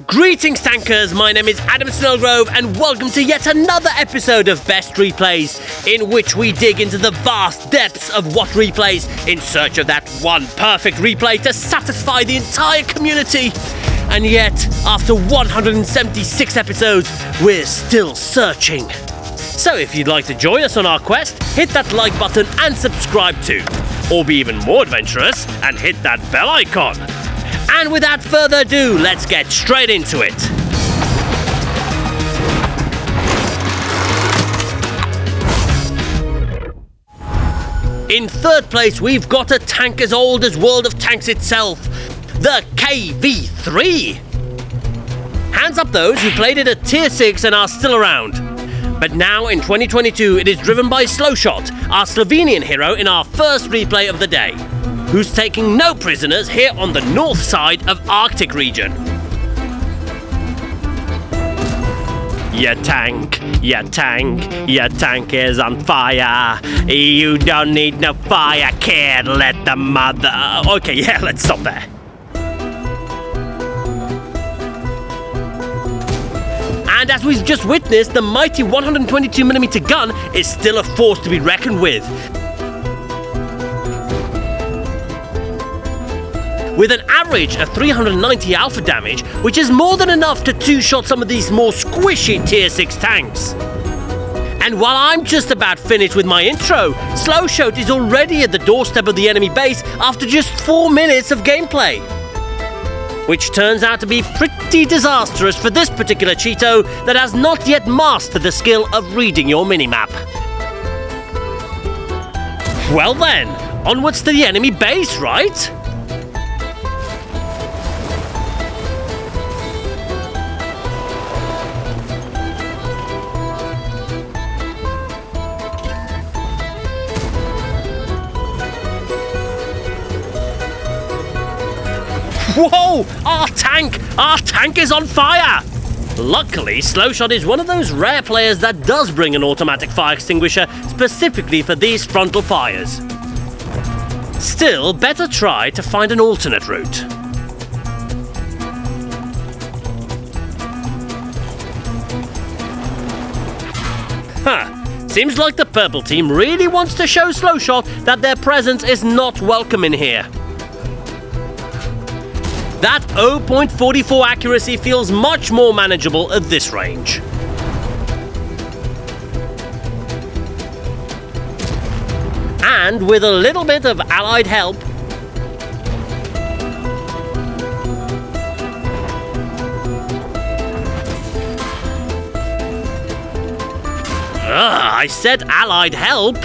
Greetings tankers, my name is Adam Snellgrove and welcome to yet another episode of Best Replays, in which we dig into the vast depths of what replays in search of that one perfect replay to satisfy the entire community. And yet, after 176 episodes, we're still searching. So if you'd like to join us on our quest, hit that like button and subscribe too. Or be even more adventurous and hit that bell icon. And without further ado, let's get straight into it. In third place, we've got a tank as old as World of Tanks itself, the KV3. Hands up those who played it at Tier 6 and are still around. But now in 2022, it is driven by Slowshot, our Slovenian hero in our first replay of the day, who's taking no prisoners here on the north side of Arctic region. Your tank is on fire. You don't need no fire, kid, let the mother... Okay, yeah, let's stop there. And as we've just witnessed, the mighty 122mm gun is still a force to be reckoned with. With an average of 390 alpha damage, which is more than enough to two-shot some of these more squishy Tier 6 tanks. And while I'm just about finished with my intro, Slowshot is already at the doorstep of the enemy base after just 4 minutes of gameplay. Which turns out to be pretty disastrous for this particular Cheeto that has not yet mastered the skill of reading your minimap. Well then, onwards to the enemy base, right? Whoa! Our tank is on fire! Luckily, Slowshot is one of those rare players that does bring an automatic fire extinguisher specifically for these frontal fires. Still, better try to find an alternate route. Seems like the purple team really wants to show Slowshot that their presence is not welcome in here. That 0.44 accuracy feels much more manageable at this range. And with a little bit of allied help, I said allied help.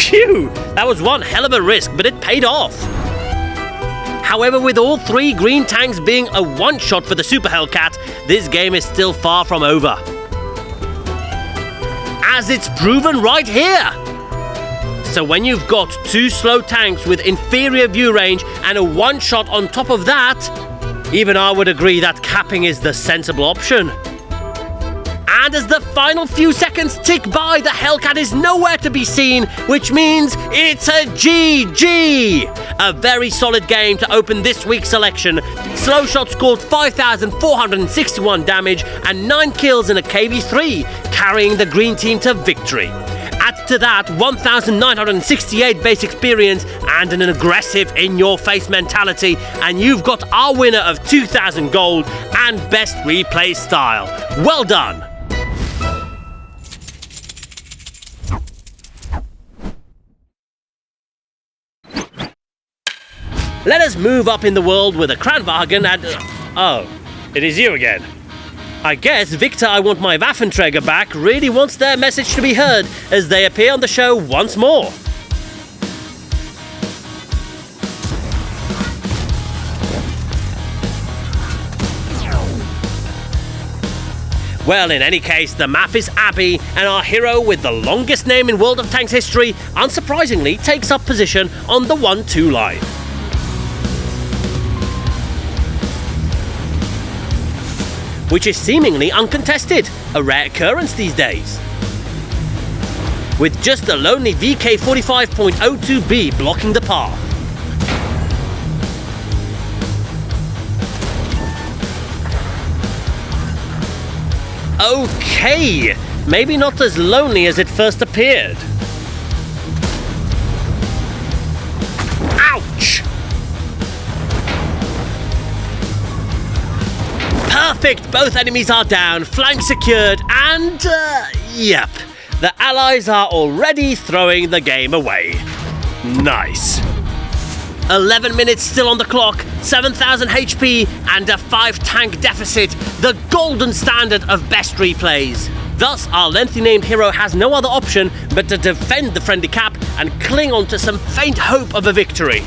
Phew! That was one hell of a risk, but it paid off. However, with all three green tanks being a one-shot for the Super Hellcat, this game is still far from over. As it's proven right here! So when you've got two slow tanks with inferior view range and a one-shot on top of that, even I would agree that capping is the sensible option. And as the final few seconds tick by, the Hellcat is nowhere to be seen, which means it's a GG! A very solid game to open this week's selection. Slowshot scored 5,461 damage and 9 kills in a KV3, carrying the green team to victory. Add to that 1,968 base experience and an aggressive in-your-face mentality, and you've got our winner of 2,000 gold and best replay style. Well done! Let us move up in the world with a Kranvagn and... oh, it is you again. I guess Victor I Want My Waffenträger Back really wants their message to be heard as they appear on the show once more. Well, in any case, the map is Abbey, and our hero with the longest name in World of Tanks history, unsurprisingly, takes up position on the 1-2 line. which is seemingly uncontested, a rare occurrence these days. with just a lonely VK45.02B blocking the path. Okay, maybe not as lonely as it first appeared. Ouch! Perfect, both enemies are down, flank secured, and yep, the allies are already throwing the game away. Nice. 11 minutes still on the clock, 7,000 HP and a 5 tank deficit, the golden standard of best replays. Thus, our lengthy named hero has no other option but to defend the friendly cap and cling on to some faint hope of a victory.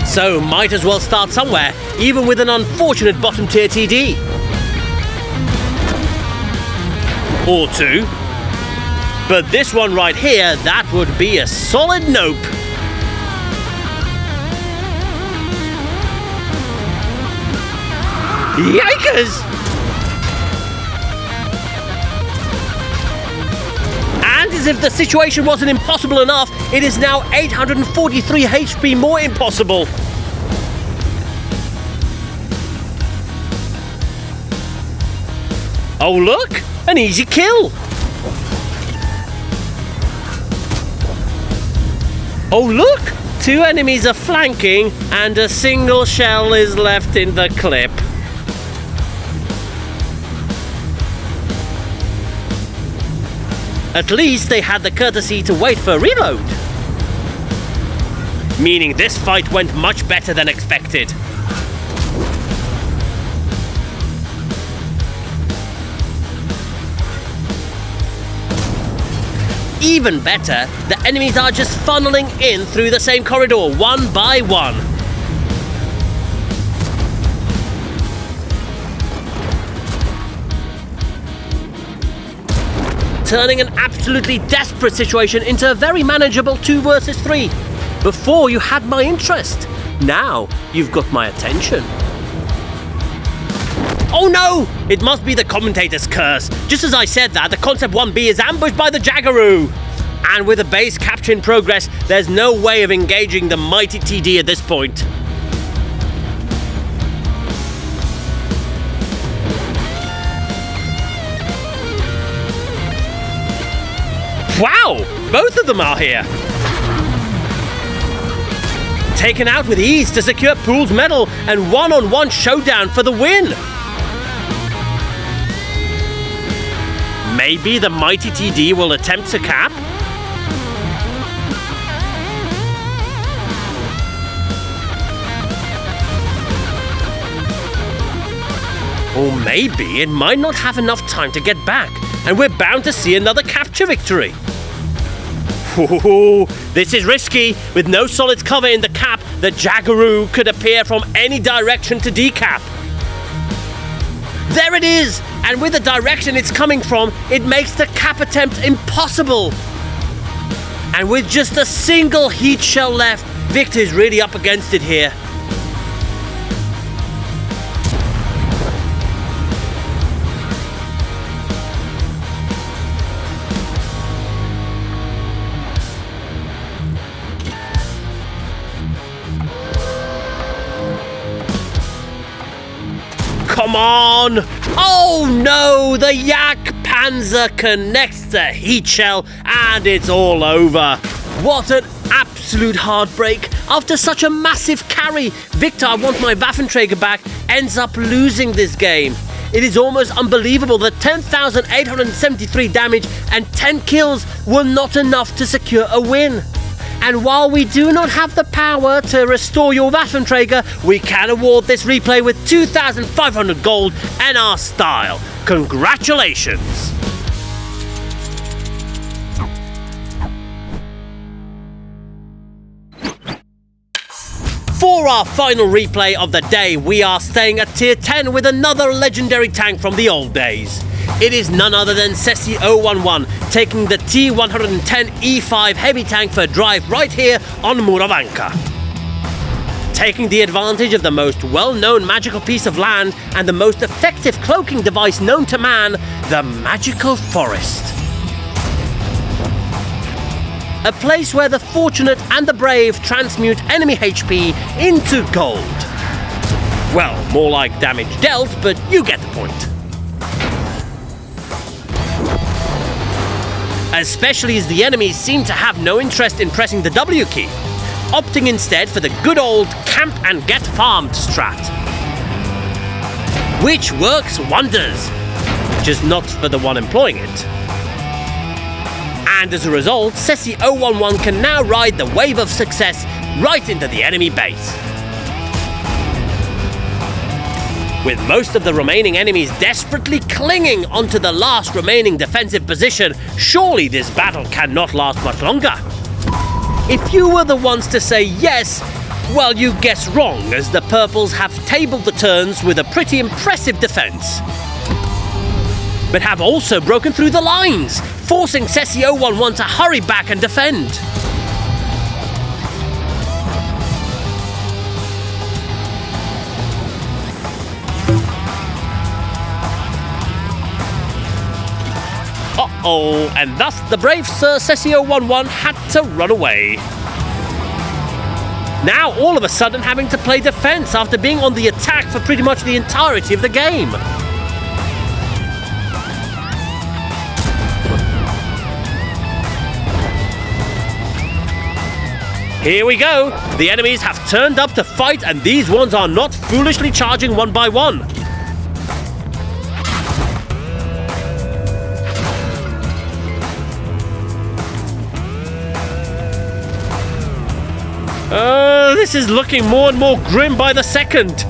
So, might as well start somewhere, even with an unfortunate bottom tier TD. Or two. But this one right here, that would be a solid nope. Yikers! And as if the situation wasn't impossible enough, it is now 843 HP more impossible. Oh look! An easy kill! Oh look! 2 enemies are flanking and a single shell is left in the clip. At least they had the courtesy to wait for a reload. Meaning this fight went much better than expected. Even better, the enemies are just funneling in through the same corridor, one by one. Turning an absolutely desperate situation into a very manageable 2 versus 3. Before you had my interest, now you've got my attention. Oh no! It must be the commentator's curse. Just as I said that, the Concept 1B is ambushed by the Jaggaroo. And with a base capture in progress, there's no way of engaging the mighty TD at this point. Wow! Both of them are here. Taken out with ease to secure Pool's medal and one-on-one showdown for the win. Maybe the mighty TD will attempt to cap? Or maybe it might not have enough time to get back, and we're bound to see another capture victory. Ooh, this is risky. With no solid cover in the cap, the Jaggaroo could appear from any direction to decap. There it is! And with the direction it's coming from, it makes the cap attempt impossible. And with just a single heat shell left, Victor is really up against it here. Come on! Oh no! The Yak Panzer connects the heat shell and it's all over. What an absolute heartbreak. After such a massive carry, Victor, I want my Waffenträger back, ends up losing this game. It is almost unbelievable that 10,873 damage and 10 kills were not enough to secure a win. And while we do not have the power to restore your Waffenträger, we can award this replay with 2,500 gold and our style. Congratulations! For our final replay of the day, we are staying at tier 10 with another legendary tank from the old days. It is none other than Sessi 011, taking the T110 E5 heavy tank for a drive right here on Muravanka. taking the advantage of the most well-known magical piece of land and the most effective cloaking device known to man, the magical forest. A place where the fortunate and the brave transmute enemy HP into gold. Well, more like damage dealt, but you get the point. Especially as the enemies seem to have no interest in pressing the W key, opting instead for the good old camp and get farmed strat. Which works wonders, just not for the one employing it. And as a result, Ceci011 can now ride the wave of success right into the enemy base. With most of the remaining enemies desperately clinging onto the last remaining defensive position, surely this battle cannot last much longer. If you were the ones to say yes, well, you guess wrong, as the purples have tabled the turns with a pretty impressive defense. But have also broken through the lines, forcing Ceci011 to hurry back and defend. Uh-oh, and thus the brave Sir Ceci011 had to run away. Now all of a sudden having to play defense after being on the attack for pretty much the entirety of the game. Here we go! The enemies have turned up to fight, and these ones are not foolishly charging one by one. This is looking more and more grim by the second.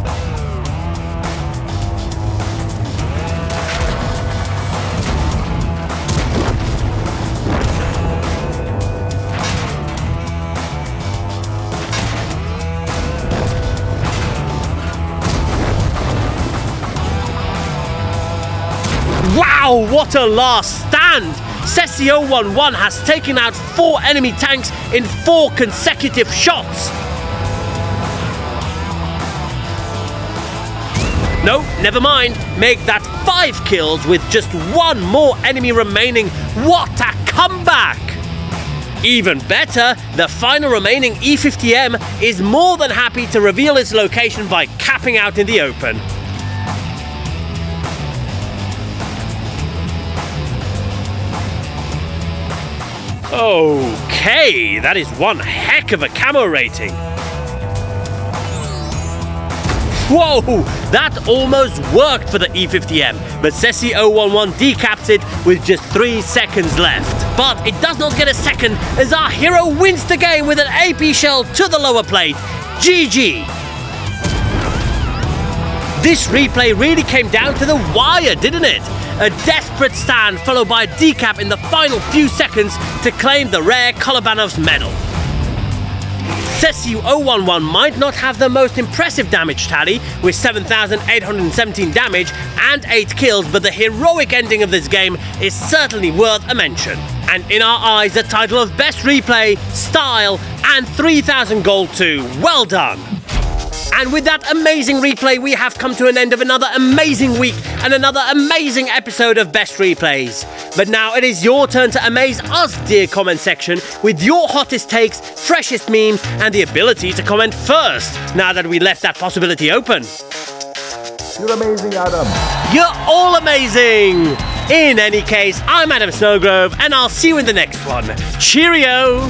Wow, what a last stand! Ceci011 has taken out 4 enemy tanks in 4 consecutive shots. No, never mind. Make that 5 kills with just 1 more enemy remaining. What a comeback! Even better, the final remaining E50M is more than happy to reveal its location by capping out in the open. Okay, that is one heck of a camo rating. Whoa, that almost worked for the E50M, but Ceci011 decaps it with just 3 seconds left. But it does not get a second as our hero wins the game with an AP shell to the lower plate. GG! This replay really came down to the wire, didn't it? A desperate stand followed by a decap in the final few seconds to claim the rare Kolobanov's medal. Ceci011 might not have the most impressive damage tally with 7,817 damage and 8 kills, but the heroic ending of this game is certainly worth a mention. And in our eyes, the title of Best Replay, Style, and 3,000 gold too. Well done! And with that amazing replay, we have come to an end of another amazing week and another amazing episode of Best Replays. But now it is your turn to amaze us, dear comment section, with your hottest takes, freshest memes, and the ability to comment first, now that we left that possibility open. You're amazing, Adam. You're all amazing! In any case, I'm Adam Snowgrove, and I'll see you in the next one. Cheerio!